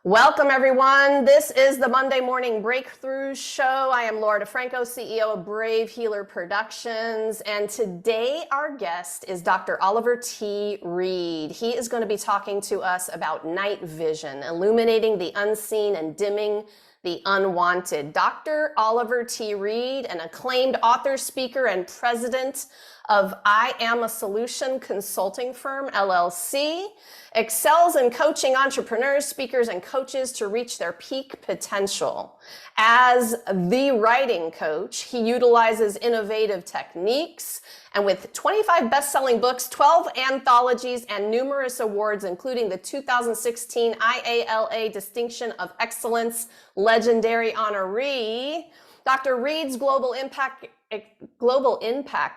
Welcome, everyone. This is the Monday Morning Breakthrough Show. I am Laura DeFranco, CEO of Brave Healer Productions. And today our guest is Dr. Oliver T. Reid. He is going to be talking to us about night vision, illuminating the unseen and dimming the unwanted. Dr. Oliver T. Reid, an acclaimed author, speaker, and president of I Am a Solution Consulting Firm, LLC, excels in coaching entrepreneurs, speakers, and coaches to reach their peak potential. As the writing coach, he utilizes innovative techniques, and with 25 best-selling books, 12 anthologies, and numerous awards, including the 2016 IALA Distinction of Excellence Legendary Honoree, Dr. Reid's global impact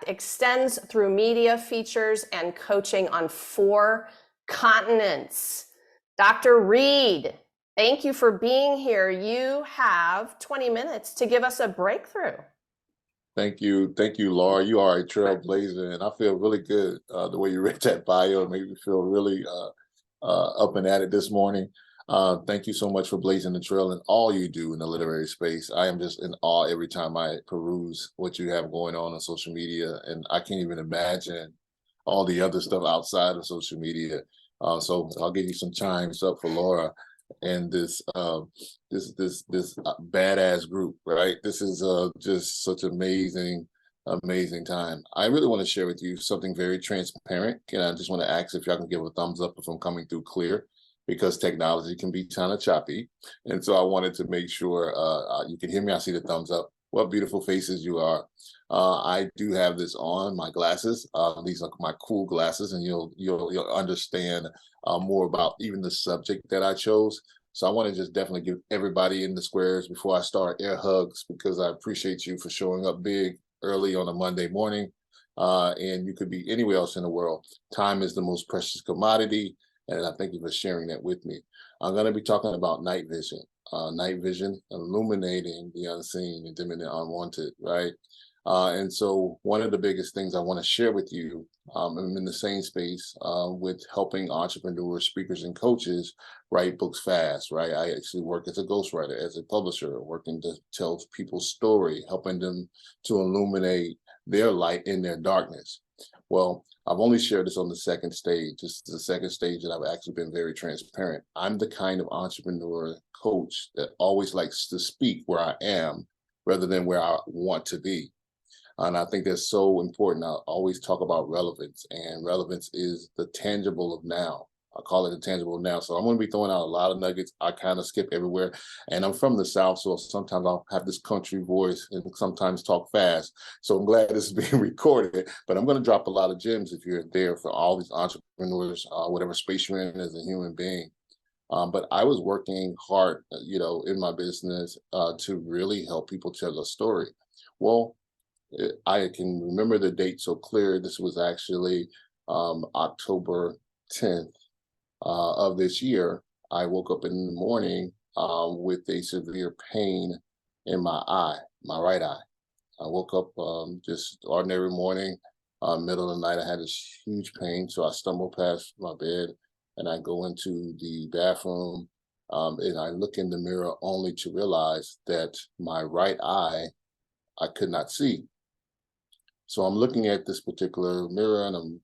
extends through media, features, and coaching on 4 continents. Dr. Reid, thank you for being here. You have 20 minutes to give us a breakthrough. Thank you, Laura. You are a trailblazer, and I feel really good. The way you read that bio made me feel really up and at it this morning. Thank you so much for blazing the trail and all you do in the literary space. I am just in awe every time I peruse what you have going on social media, and I can't even imagine all the other stuff outside of social media. So I'll give you some chimes up for Laura and this badass group, right? This is just such amazing time. I really want to share with you something very transparent, and I just want to ask if y'all can give a thumbs up if I'm coming through clear, because technology can be kind of choppy. And so I wanted to make sure you can hear me. I see the thumbs up. What beautiful faces you are. I do have this on, my glasses. These are my cool glasses, and you'll understand more about even the subject that I chose. So I want to just definitely give everybody in the squares before I start air hugs, because I appreciate you for showing up big early on a Monday morning. And you could be anywhere else in the world. Time is the most precious commodity, and I thank you for sharing that with me. I'm going to be talking about night vision. Night vision, illuminating the unseen and dimming the unwanted, right? And so one of the biggest things I want to share with you, I'm in the same space with helping entrepreneurs, speakers, and coaches write books fast, right? I actually work as a ghostwriter, as a publisher, working to tell people's story, helping them to illuminate their light in their darkness. Well, I've only shared this on the second stage. This is the second stage that I've actually been very transparent. I'm the kind of entrepreneur coach that always likes to speak where I am rather than where I want to be. And I think that's so important. I always talk about relevance, and relevance is the tangible of now. I call it the tangible now. So I'm going to be throwing out a lot of nuggets. I kind of skip everywhere. And I'm from the South, so sometimes I'll have this country voice and sometimes talk fast. So I'm glad this is being recorded. But I'm going to drop a lot of gems if you're there for all these entrepreneurs, whatever space you're in as a human being. But I was working hard, in my business to really help people tell a story. Well, I can remember the date so clear. This was actually October 10th. Of this year. I woke up in the morning with a severe pain in my eye, my right eye. I woke up just ordinary morning, middle of the night. I had this huge pain, so I stumbled past my bed and I go into the bathroom and I look in the mirror only to realize that my right eye, I could not see. So I'm looking at this particular mirror and I'm,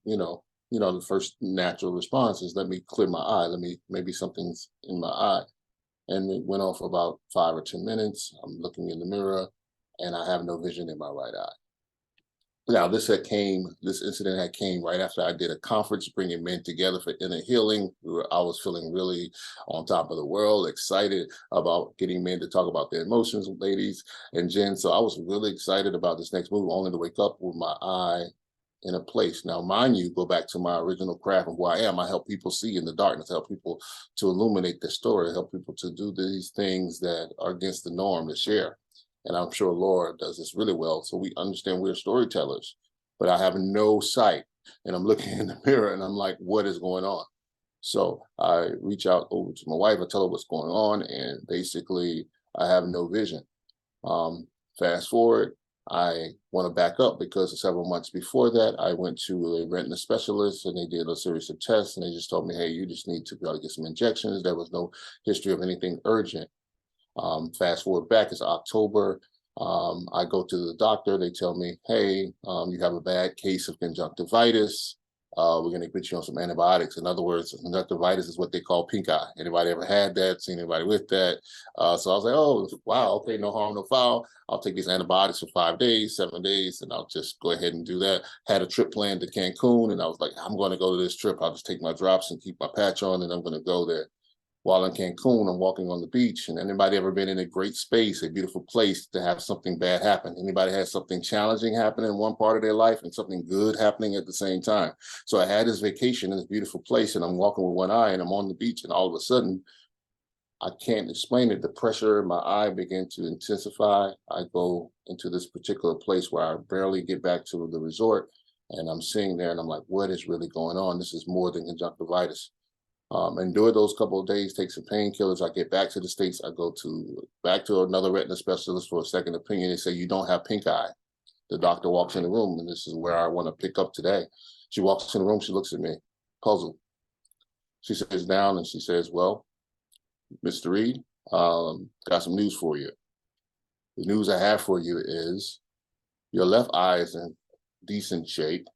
the first natural response is, let me clear my eye. Maybe something's in my eye. And it went on for about 5 or 10 minutes. I'm looking in the mirror and I have no vision in my right eye. Now, this incident had came right after I did a conference bringing men together for inner healing. I was feeling really on top of the world, excited about getting men to talk about their emotions, ladies and Jen. So I was really excited about this next move, only to wake up with my eye in a place. Now, mind you, go back to my original craft of who I am. I help people see in the darkness, help people to illuminate their story, help people to do these things that are against the norm to share. And I'm sure Laura does this really well. So we understand we're storytellers, but I have no sight. And I'm looking in the mirror and I'm like, what is going on? So I reach out over to my wife, I tell her what's going on, and basically I have no vision. Fast forward, I want to back up because several months before that, I went to a retina specialist and they did a series of tests and they just told me, hey, you just need to probably get some injections. There was no history of anything urgent. Fast forward back, it's October. I go to the doctor. They tell me, hey, you have a bad case of conjunctivitis. We're going to put you on some antibiotics. In other words, conjunctivitis is what they call pink eye. Anybody ever had that? Seen anybody with that? So I was like, oh, wow, okay, no harm, no foul. I'll take these antibiotics for 5 days, 7 days, and I'll just go ahead and do that. Had a trip planned to Cancun, and I was like, I'm going to go to this trip. I'll just take my drops and keep my patch on, and I'm going to go there. While in Cancun, I'm walking on the beach, and anybody ever been in a great space, a beautiful place to have something bad happen? Anybody had something challenging happen in one part of their life and something good happening at the same time? So I had this vacation in this beautiful place, and I'm walking with one eye, and I'm on the beach, and all of a sudden, I can't explain it. The pressure in my eye began to intensify. I go into this particular place where I barely get back to the resort, and I'm sitting there, and I'm like, what is really going on? This is more than conjunctivitis. And during those couple of days, take some painkillers. I get back to the States. I go back to another retina specialist for a second opinion. They say, you don't have pink eye. The doctor walks in the room, and this is where I want to pick up today. She walks in the room. She looks at me, puzzled. She sits down and she says, well, Mr. Reid, got some news for you. The news I have for you is your left eye is in decent shape,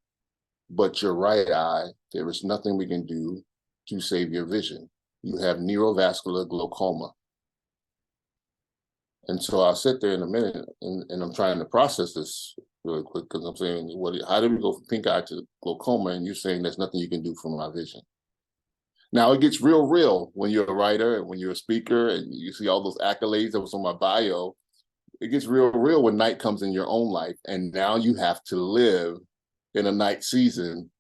but your right eye, there is nothing we can do to save your vision. You have neurovascular glaucoma. And so I'll sit there in a minute and I'm trying to process this really quick because I'm saying, how do we go from pink eye to glaucoma? And you're saying there's nothing you can do for my vision. Now it gets real when you're a writer and when you're a speaker and you see all those accolades that was on my bio. It gets real when night comes in your own life. And now you have to live in a night season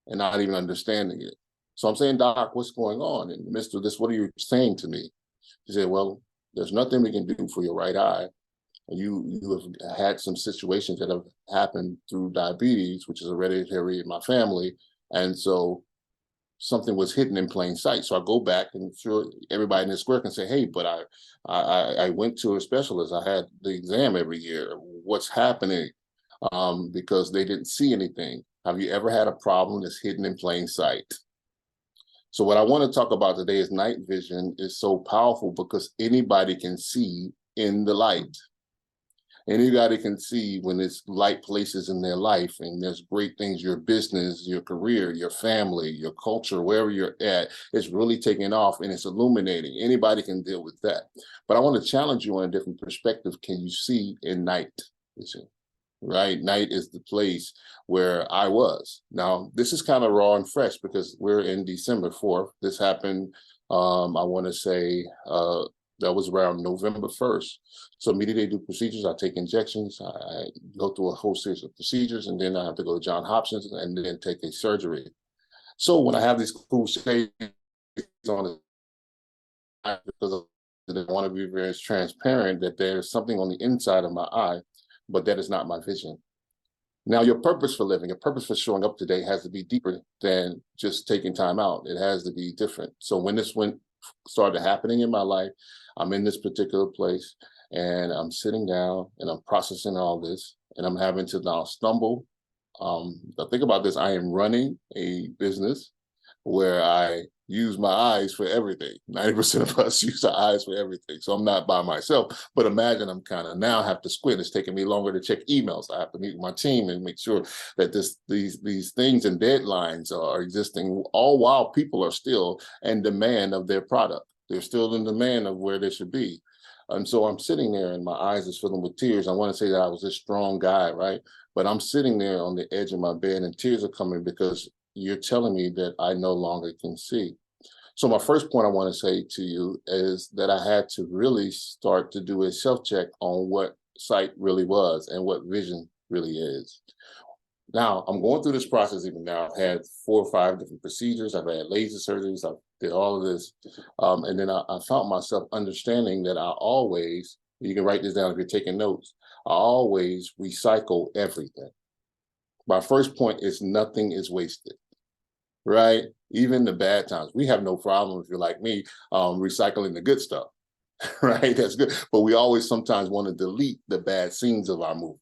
and not even understanding it. So I'm saying, Doc, what's going on? And Mr. This, what are you saying to me? He said, well, there's nothing we can do for your right eye. You have had some situations that have happened through diabetes, which is hereditary in my family. And so something was hidden in plain sight. So I go back and sure everybody in the square can say, hey, but I went to a specialist. I had the exam every year. What's happening? Because they didn't see anything. Have you ever had a problem that's hidden in plain sight? So what I want to talk about today is night vision is so powerful because anybody can see in the light. Anybody can see when it's light places in their life and there's great things, your business, your career, your family, your culture, wherever you're at, it's really taking off and it's illuminating. Anybody can deal with that. But I want to challenge you on a different perspective. Can you see in night vision? Right? Night is the place where I was. Now, this is kind of raw and fresh because we're in December 4th. This happened, I want to say, that was around November 1st. So immediately they do procedures. I take injections. I go through a whole series of procedures, and then I have to go to Johns Hopkins and then take a surgery. So when I have these cool shades on it, because I want to be very transparent that there's something on the inside of my eye, but that is not my vision. Now, your purpose for living, your purpose for showing up today has to be deeper than just taking time out. It has to be different. So when this started happening in my life, I'm in this particular place and I'm sitting down and I'm processing all this and I'm having to now stumble. Think about this. I am running a business where I use my eyes for everything. 90% of us use our eyes for everything. So I'm not by myself, but imagine I'm kind of now have to squint. It's taking me longer to check emails. I have to meet with my team and make sure that these things and deadlines are existing, all while people are still in demand of their product. They're still in demand of where they should be. And so I'm sitting there and my eyes is filling with tears. I want to say that I was a strong guy, right? But I'm sitting there on the edge of my bed and tears are coming because you're telling me that I no longer can see. So my first point I want to say to you is that I had to really start to do a self-check on what sight really was and what vision really is. Now, I'm going through this process even now. I've had 4 or 5 different procedures. I've had laser surgeries. I did all of this. And then I found myself understanding that I always, you can write this down if you're taking notes, I always recycle everything. My first point is nothing is wasted, right? Even the bad times. We have no problem, if you're like me, recycling the good stuff, right? That's good. But we always sometimes want to delete the bad scenes of our movie.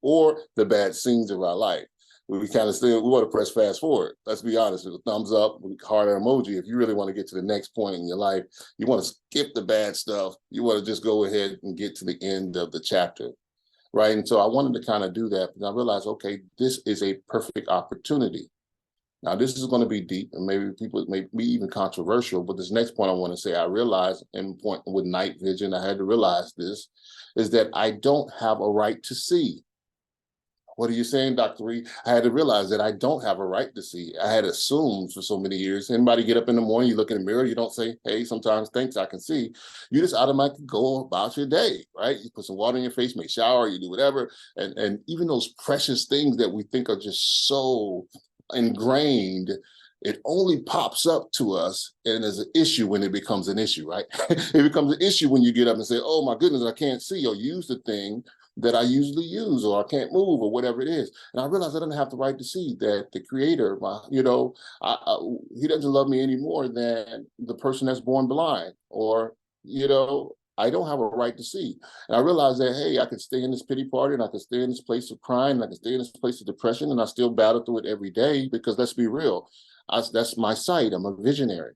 or the bad scenes of our life. We kind of still, we want to press fast forward. Let's be honest, with a thumbs up, heart emoji. If you really want to get to the next point in your life, you want to skip the bad stuff. You want to just go ahead and get to the end of the chapter, right? And so I wanted to kind of do that, and I realized, okay, this is a perfect opportunity. Now, this is going to be deep, and maybe people may be even controversial, but this next point I want to say, I realized in point with night vision, I had to realize this, is that I don't have a right to see. What are you saying, Dr. Reid? I had to realize that I don't have a right to see. I had assumed for so many years. Anybody get up in the morning, you look in the mirror, you don't say, hey, sometimes thanks, I can see. You just automatically go about your day, right? You put some water in your face, make shower, you do whatever. And even those precious things that we think are just so ingrained, it only pops up to us and is an issue when it becomes an issue, right? It becomes an issue when you get up and say, oh my goodness, I can't see, or use the thing that I usually use, or I can't move, or whatever it is. And I realized I don't have the right to see that the creator, he doesn't love me any more than the person that's born blind, or, I don't have a right to see. And I realized that, hey, I could stay in this pity party, and I could stay in this place of crying, and I could stay in this place of depression, and I still battle through it every day, because let's be real, that's my sight. I'm a visionary.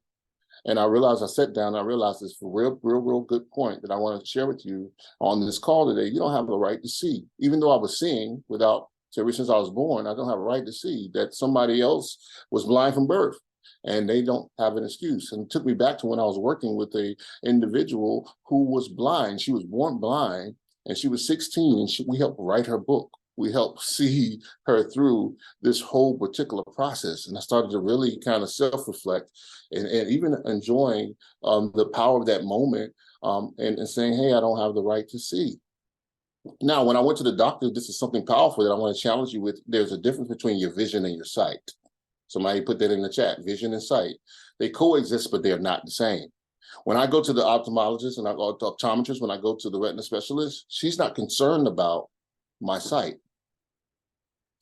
And I realized, I sat down, and I realized this real good point that I wanted to share with you on this call today. You don't have the right to see. Even though I was seeing ever since I was born, I don't have a right to see that somebody else was blind from birth, and they don't have an excuse. And it took me back to when I was working with a individual who was blind. She was born blind, and she was 16, and we helped write her book. We helped see her through this whole particular process. And I started to really kind of self-reflect and even enjoying the power of that moment, and saying, hey, I don't have the right to see. Now, when I went to the doctor, this is something powerful that I want to challenge you with. There's a difference between your vision and your sight. Somebody put that in the chat, vision and sight. They coexist, but they're not the same. When I go to the ophthalmologist and I go to optometrist, when I go to the retina specialist, she's not concerned about my sight.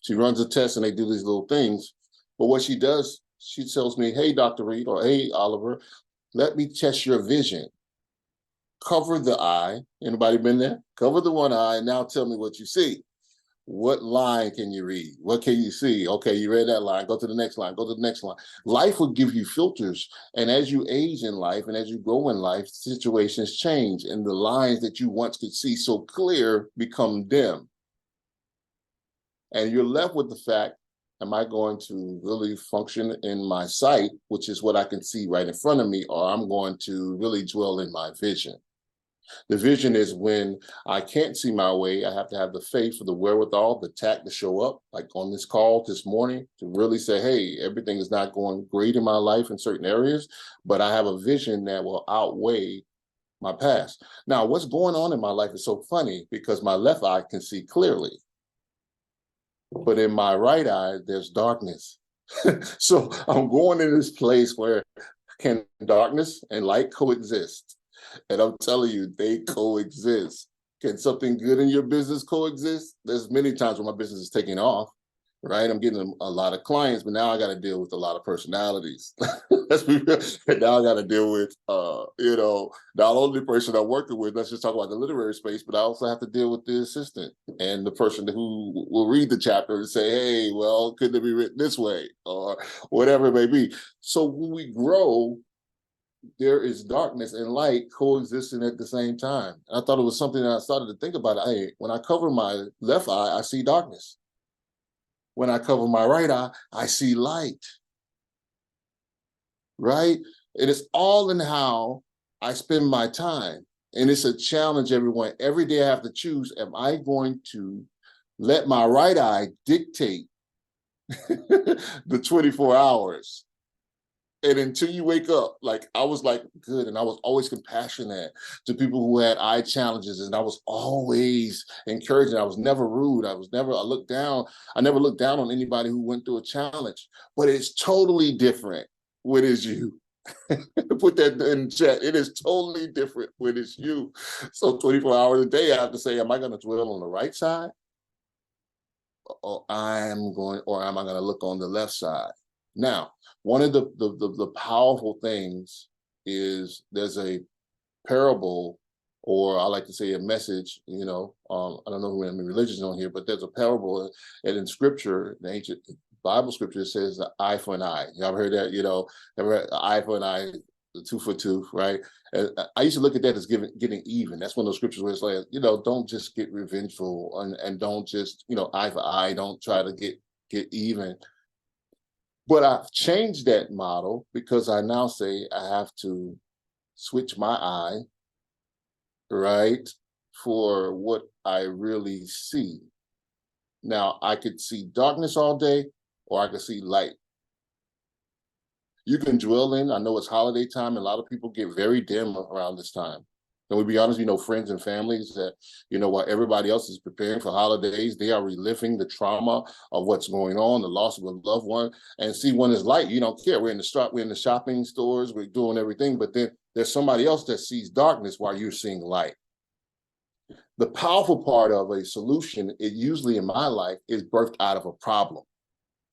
She runs a test and they do these little things. But what she does, she tells me, hey, Dr. Reid, or hey, Oliver, let me test your vision. Cover the eye. Anybody been there? Cover the one eye, and now tell me what you see. What line can you read? What can you see? Okay, you read that line, go to the next line, go to the next line. Life will give you filters. And as you age in life and as you grow in life, situations change, and the lines that you once could see so clear become dim. And you're left with the fact, am I going to really function in my sight, which is what I can see right in front of me, or I'm going to really dwell in my vision? The vision is when I can't see my way, I have to have the faith or the wherewithal, the tact to show up, like on this call this morning, to really say, hey, everything is not going great in my life in certain areas, but I have a vision that will outweigh my past. Now, what's going on in my life is so funny, because my left eye can see clearly, but in my right eye, there's darkness. So I'm going in this place where can darkness and light coexist? And I'm telling you, they coexist. Can something good in your business coexist? There's many times when my business is taking off, right? I'm getting a lot of clients, but now I got to deal with a lot of personalities. Let's be real. And now I got to deal with, not only the person I'm working with, let's just talk about the literary space, but I also have to deal with the assistant and the person who will read the chapter and say, hey, well, couldn't it be written this way? Or whatever it may be. So when we grow, there is darkness and light coexisting at the same time. I thought it was something that I started to think about. Hey, when I cover my left eye, I see darkness. When I cover my right eye, I see light. Right? It is all in how I spend my time. And it's a challenge, everyone. Every day I have to choose, am I going to let my right eye dictate the 24 hours? And until you wake up, like I was like, good. And I was always compassionate to people who had eye challenges. And I was always encouraging. I was never rude. I never looked down on anybody who went through a challenge. But it's totally different when it's you. Put that in chat. It is totally different when it's you. So 24 hours a day, I have to say, am I going to dwell on the right side? Or am I going to look on the left side? Now, one of the powerful things is there's a parable or I like to say a message, I don't know who any religions on here, but there's a parable and in scripture, the ancient Bible scripture says the eye for an eye. Y'all ever heard that? Ever heard eye for an eye, the two for two, right? And I used to look at that as getting even. That's one of those scriptures where it's like, don't just get revengeful and don't just, eye for eye, don't try to get even. But I've changed that model because I now say I have to switch my eye, right, for what I really see. Now, I could see darkness all day, or I could see light. You can dwell in, I know it's holiday time, and a lot of people get very dim around this time. And we be honest, friends and families that, while everybody else is preparing for holidays, they are reliving the trauma of what's going on, the loss of a loved one. And see, when it's light, you don't care. We're in the shopping stores, we're doing everything, but then there's somebody else that sees darkness while you're seeing light. The powerful part of a solution, it usually in my life, is birthed out of a problem.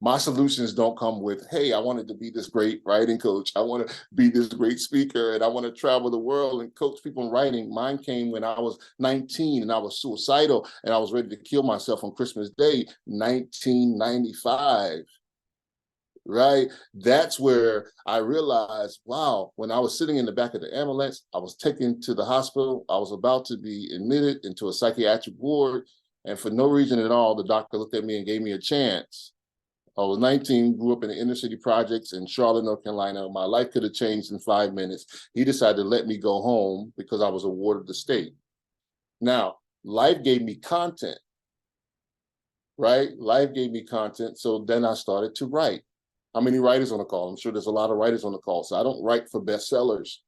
My solutions don't come with, hey, I wanted to be this great writing coach. I want to be this great speaker, and I want to travel the world and coach people in writing. Mine came when I was 19 and I was suicidal and I was ready to kill myself on Christmas Day, 1995. Right? That's where I realized, wow, when I was sitting in the back of the ambulance, I was taken to the hospital. I was about to be admitted into a psychiatric ward. And for no reason at all, the doctor looked at me and gave me a chance. I was 19, grew up in the inner city projects in Charlotte, North Carolina. My life could have changed in 5 minutes. He decided to let me go home because I was awarded the state. Now, life gave me content, right? Life gave me content. So then I started to write. How many writers on the call? I'm sure there's a lot of writers on the call. So I don't write for bestsellers,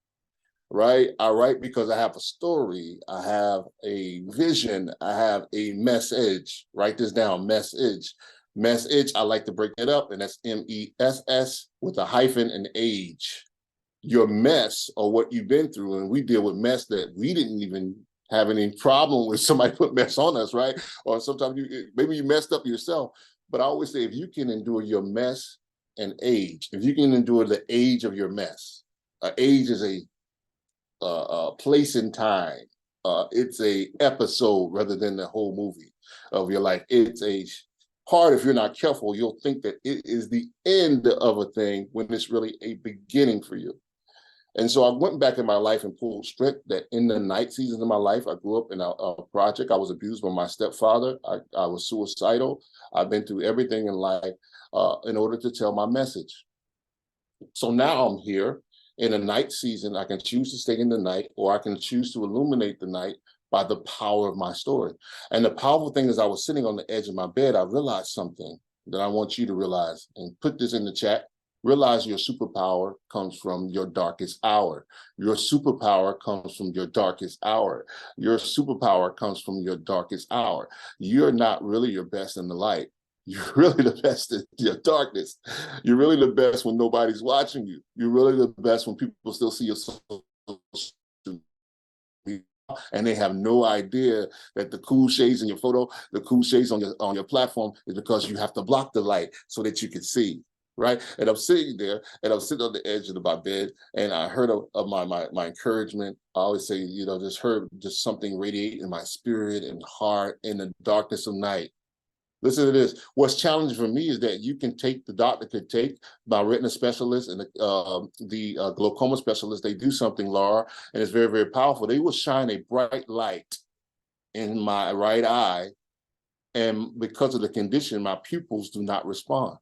right? I write because I have a story. I have a vision. I have a message. Write this down, message. Message, I like to break it up, and that's MESS with a hyphen and age. Your mess or what you've been through, and we deal with mess that we didn't even have any problem with somebody put mess on us, right? Or sometimes maybe you messed up yourself. But I always say, if you can endure your mess and age, if you can endure the age of your mess, age is a place in time. It's a episode rather than the whole movie of your life. It's a part, if you're not careful, you'll think that it is the end of a thing when it's really a beginning for you. And so I went back in my life and pulled strength that in the night seasons of my life, I grew up in a project. I was abused by my stepfather. I was suicidal. I've been through everything in life in order to tell my message. So now I'm here in a night season. I can choose to stay in the night, or I can choose to illuminate the night by the power of my story. And the powerful thing is, I was sitting on the edge of my bed, I realized something that I want you to realize, and put this in the chat. Realize your superpower comes from your darkest hour. Your superpower comes from your darkest hour. Your superpower comes from your darkest hour. You're not really your best in the light. You're really the best in your darkness. You're really the best when nobody's watching you. You're really the best when people still see your social and they have no idea that the cool shades in your photo, the cool shades on your platform is because you have to block the light so that you can see, right? And I'm sitting there, and I'm sitting on the edge of my bed, and I heard of my encouragement. I always say, just heard just something radiate in my spirit and heart in the darkness of night. Listen to this. What's challenging for me is that you can take, the doctor could take my retina specialist and the glaucoma specialist. They do something, Laura, and it's very, very powerful. They will shine a bright light in my right eye, and because of the condition, my pupils do not respond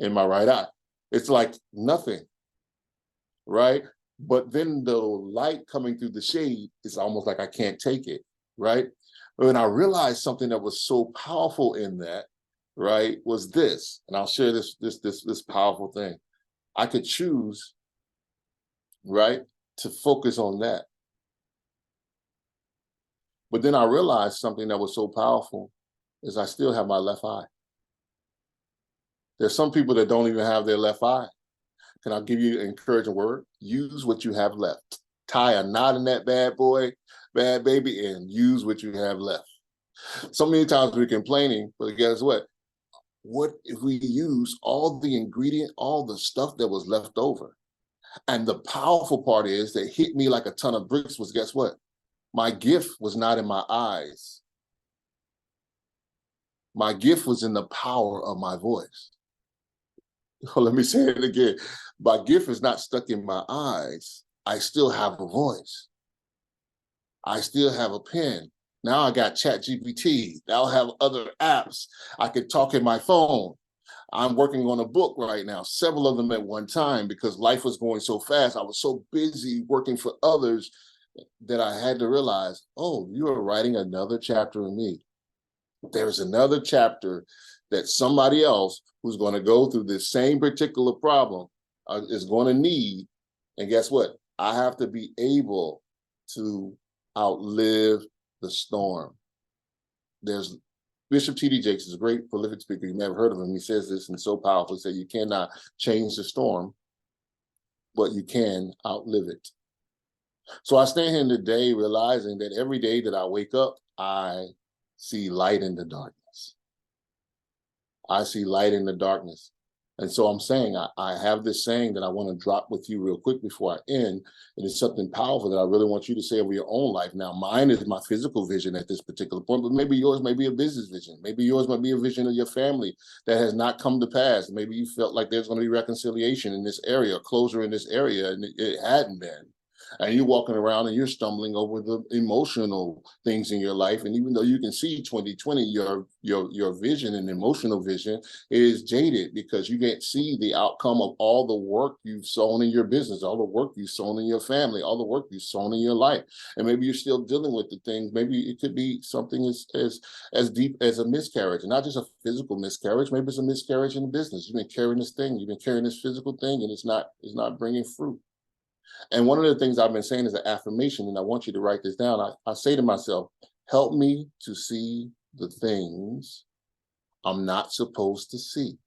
in my right eye. It's like nothing, right? But then the light coming through the shade is almost like I can't take it, right? When I realized something that was so powerful in that, right, was this, and I'll share this powerful thing. I could choose, right, to focus on that. But then I realized something that was so powerful is I still have my left eye. There's some people that don't even have their left eye. Can I give you an encouraging word? Use what you have left. Tie a knot in that bad boy, bad baby, and use what you have left. So many times we're complaining, but guess what? What if we use all the ingredient, all the stuff that was left over? And the powerful part is that hit me like a ton of bricks was, guess what? My gift was not in my eyes. My gift was in the power of my voice. Let me say it again. My gift is not stuck in my eyes. I still have a voice. I still have a pen. Now I got ChatGPT. Now I have other apps. I could talk in my phone. I'm working on a book right now, several of them at one time, because life was going so fast. I was so busy working for others that I had to realize, oh, you are writing another chapter in me. There's another chapter that somebody else who's going to go through this same particular problem is going to need. And guess what? I have to be able to outlive the storm. There's Bishop T.D. Jakes is a great prolific speaker. You may have heard of him. He says this and so powerful. He said, you cannot change the storm, but you can outlive it. So I stand here today realizing that every day that I wake up, I see light in the darkness. I see light in the darkness. And so I'm saying, I have this saying that I want to drop with you real quick before I end. And it's something powerful that I really want you to say over your own life. Now, mine is my physical vision at this particular point, but maybe yours may be a business vision. Maybe yours might be a vision of your family that has not come to pass. Maybe you felt like there's going to be reconciliation in this area, closure in this area, and it hadn't been. And you're walking around and you're stumbling over the emotional things in your life. And even though you can see 2020, your vision and emotional vision is jaded because you can't see the outcome of all the work you've sown in your business, all the work you've sown in your family, all the work you've sown in your life. And maybe you're still dealing with the things. Maybe it could be something as deep as a miscarriage, and not just a physical miscarriage. Maybe it's a miscarriage in the business. You've been carrying this thing, you've been carrying this physical thing, and it's not bringing fruit. And one of the things I've been saying is an affirmation, and I want you to write this down. I say to myself, help me to see the things I'm not supposed to see.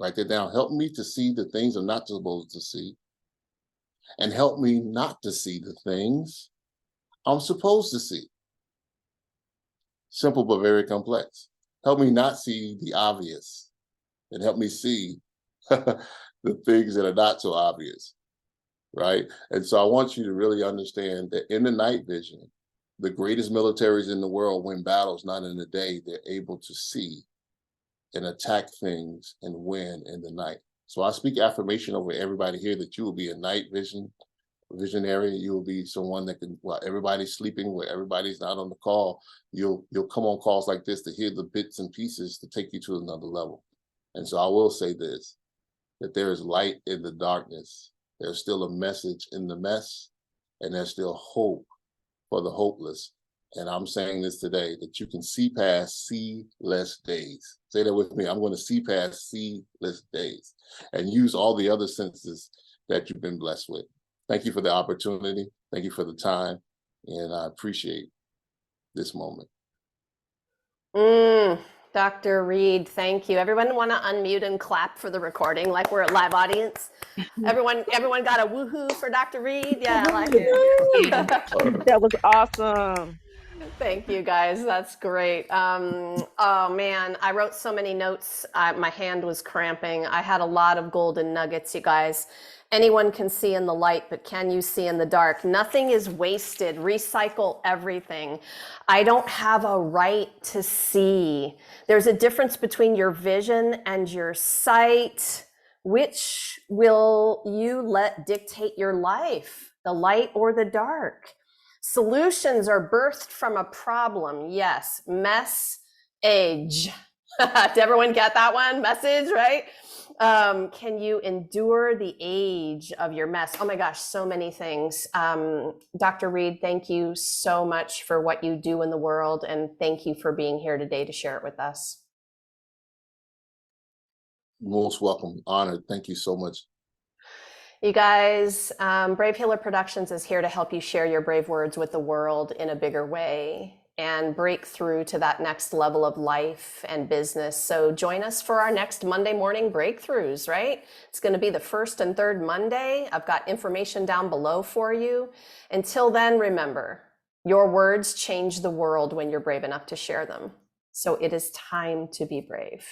Write that down. Help me to see the things I'm not supposed to see. And help me not to see the things I'm supposed to see. Simple, but very complex. Help me not see the obvious, and help me see the things that are not so obvious. Right? And so I want you to really understand that in the night vision, the greatest militaries in the world win battles not in the day. They're able to see and attack things and win in the night. So I speak affirmation over everybody here that you will be a night visionary. You will be someone that can, while everybody's sleeping, where everybody's not on the call, you'll come on calls like this to hear the bits and pieces to take you to another level. And so I will say this, that there is light in the darkness. There's still a message in the mess, and there's still hope for the hopeless. And I'm saying this today, that you can see past see-less days. Say that with me. I'm going to see past see-less days and use all the other senses that you've been blessed with. Thank you for the opportunity. Thank you for the time. And I appreciate this moment. Dr. Reid, thank you. Everyone want to unmute and clap for the recording like we're a live audience? Everyone got a woohoo for Dr. Reid? Yeah, I like it. That was awesome. Thank you, guys. That's great. Oh man, I wrote so many notes. My hand was cramping. I had a lot of golden nuggets, you guys. Anyone can see in the light, but can you see in the dark? Nothing is wasted. Recycle everything. I don't have a right to see. There's a difference between your vision and your sight. Which will you let dictate your life, the light or the dark? Solutions are birthed from a problem. Yes, age. Did everyone get that one? Message, right? Can you endure the age of your mess? Oh my gosh, so many things. Dr. Reid, thank you so much for what you do in the world, and thank you for being here today to share it with us. Most welcome, honored. Thank you so much. You guys, Brave Healer Productions is here to help you share your brave words with the world in a bigger way and break through to that next level of life and business. So join us for our next Monday morning breakthroughs, right? It's going to be the first and third Monday. I've got information down below for you. Until then, remember, your words change the world when you're brave enough to share them. So it is time to be brave.